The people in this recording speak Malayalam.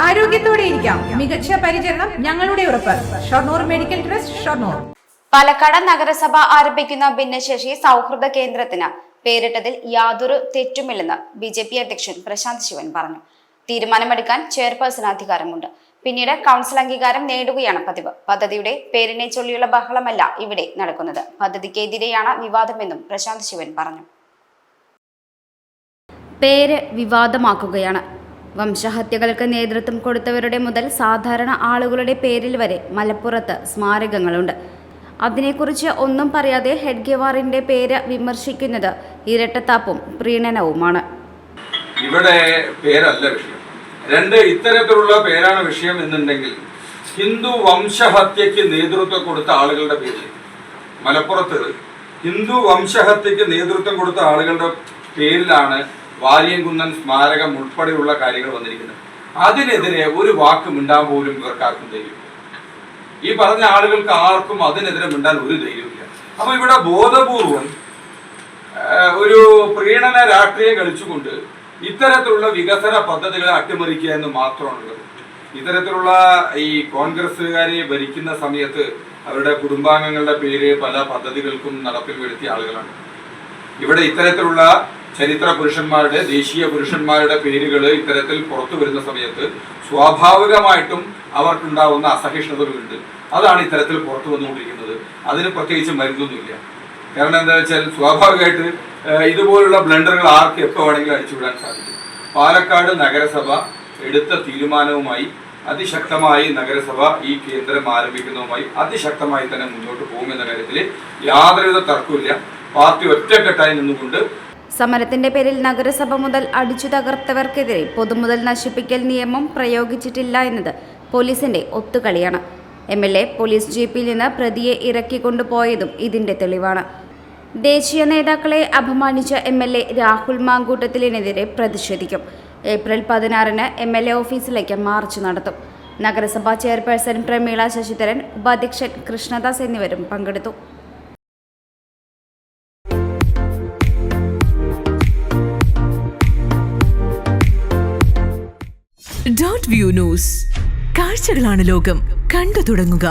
ആരോഗ്യത്തോടെ ഇരിക്കാം. മികച്ച പരിചരണം ഞങ്ങളുടെ ഉറപ്പ്. Shoranur medical trust, Shoranur. പാലക്കാട് നഗരസഭ ആരംഭിക്കുന്ന ഭിന്നശേഷി സൗഹൃദ കേന്ദ്രത്തിന് പേരിട്ടതിൽ യാതൊരു തെറ്റുമില്ലെന്ന് BJP അധ്യക്ഷൻ പ്രശാന്ത് ശിവൻ പറഞ്ഞു. തീരുമാനമെടുക്കാൻ ചെയർപേഴ്സൺ അധികാരമുണ്ട്. പിന്നീട് കൗൺസിൽ അംഗീകാരം നേടുകയാണ് പതിവ്. പദ്ധതിയുടെ പേരിനെ ചൊല്ലിയുള്ള ബഹളമല്ല ഇവിടെ നടക്കുന്നത്. പദ്ധതിക്കെതിരെയാണ് വിവാദമെന്നും പ്രശാന്ത് ശിവൻ പറഞ്ഞു. പേര് വിവാദമാക്കുകയാണ്. വംശഹത്യകൾക്ക് നേതൃത്വം കൊടുത്തവരുടെ മുതൽ സാധാരണ ആളുകളുടെ പേരിൽ വരെ മലപ്പുറത്ത് സ്മാരകങ്ങളുണ്ട്. അതിനെക്കുറിച്ച് ഒന്നും പറയാതെ ഹെഡ്ഗേവാറിന്റെ പേര് വിമർശിക്കുന്നത് ഇരട്ടത്താപ്പും പ്രീണനവുമാണ്. ഇവിടെ പേരല്ല വിഷയം. ഇത്തരത്തിലുള്ള പേരാണ് വിഷയം എന്നുണ്ടെങ്കിൽ ഹിന്ദു വംശഹത്യക്ക് നേതൃത്വം കൊടുത്ത ആളുകളുടെ പേര് മലപ്പുറത്ത് ഹിന്ദു വംശഹത്യക്ക് നേതൃത്വം കൊടുത്ത ആളുകളുടെ പേരിലാണ് വാര്യംകുന്നൻ സ്മാരകം ഉൾപ്പെടെയുള്ള കാര്യങ്ങൾ വന്നിരിക്കുന്നത്. അതിനെതിരെ ഒരു വാക്ക് മിണ്ടാൻ പോലും ഇവർക്കാർക്കും ധൈര്യമില്ല. ഈ പറഞ്ഞ ആളുകൾക്ക് ആർക്കും അതിനെതിരെ മിണ്ടാൻ ഒരു ധൈര്യമില്ല. അപ്പൊ ഇവിടെ ബോധപൂർവം ഒരു പ്രീണന രാഷ്ട്രീയം കളിച്ചുകൊണ്ട് ഇത്തരത്തിലുള്ള വികസന പദ്ധതികളെ അട്ടിമറിക്കുക എന്ന് മാത്രമാണുള്ളത്. ഇത്തരത്തിലുള്ള ഈ കോൺഗ്രസ്സുകാരെ ഭരിക്കുന്ന സമയത്ത് അവരുടെ കുടുംബാംഗങ്ങളുടെ പേര് പല പദ്ധതികൾക്കും നടപ്പിൽ വരുത്തിയ ആളുകളാണ്. ഇവിടെ ഇത്തരത്തിലുള്ള ചരിത്ര പുരുഷന്മാരുടെ, ദേശീയ പുരുഷന്മാരുടെ പേരുകൾ ഇത്തരത്തിൽ പുറത്തു വരുന്ന സമയത്ത് സ്വാഭാവികമായിട്ടും അവർക്കുണ്ടാവുന്ന അസഹിഷ്ണുതകളുണ്ട്. അതാണ് ഇത്തരത്തിൽ പുറത്തു വന്നുകൊണ്ടിരിക്കുന്നത്. അതിന് പ്രത്യേകിച്ച് മരുന്നൊന്നുമില്ല. കാരണം എന്താ വെച്ചാൽ സ്വാഭാവികമായിട്ട് ഇതുപോലുള്ള ബ്ലണ്ടറുകൾ ആർക്ക് എപ്പോൾ വേണമെങ്കിലും അടിച്ചുവിടാൻ സാധിക്കും. പാലക്കാട് നഗരസഭ എടുത്ത തീരുമാനവുമായി അതിശക്തമായി നഗരസഭ ഈ കേന്ദ്രം ആരംഭിക്കുന്നതുമായി അതിശക്തമായി തന്നെ മുന്നോട്ട് പോകുമെന്ന കാര്യത്തിൽ യാതൊരുവിധ തർക്കമില്ല. പാർട്ടി ഒറ്റക്കെട്ടായി നിന്നുകൊണ്ട് സമരത്തിന്റെ പേരിൽ നഗരസഭ മുതൽ അടിച്ചു തകർത്തവർക്കെതിരെ പൊതുമുതൽ നശിപ്പിക്കൽ നിയമം പ്രയോഗിച്ചിട്ടില്ല എന്നത് പോലീസിന്റെ ഒത്തുകളിയാണ്. MLA പോലീസ് ജീപ്പിൽ നിന്ന് പ്രതിയെ ഇറക്കിക്കൊണ്ടുപോയതും ഇതിന്റെ തെളിവാണ്. ദേശീയ നേതാക്കളെ അപമാനിച്ച MLA രാഹുൽ മാങ്കൂട്ടത്തിലിനെതിരെ പ്രതിഷേധിക്കും. ഏപ്രിൽ 16-ന് MLA ഓഫീസിലേക്ക് മാർച്ച് നടത്തും. നഗരസഭാ ചെയർപേഴ്സൺ പ്രമീള ശശിധരൻ, ഉപാധ്യക്ഷൻ കൃഷ്ണദാസ് എന്നിവരും പങ്കെടുത്തു. .view ന്യൂസ്, കാഴ്ചകളാണ് ലോകം, കണ്ടു തുടങ്ങുക.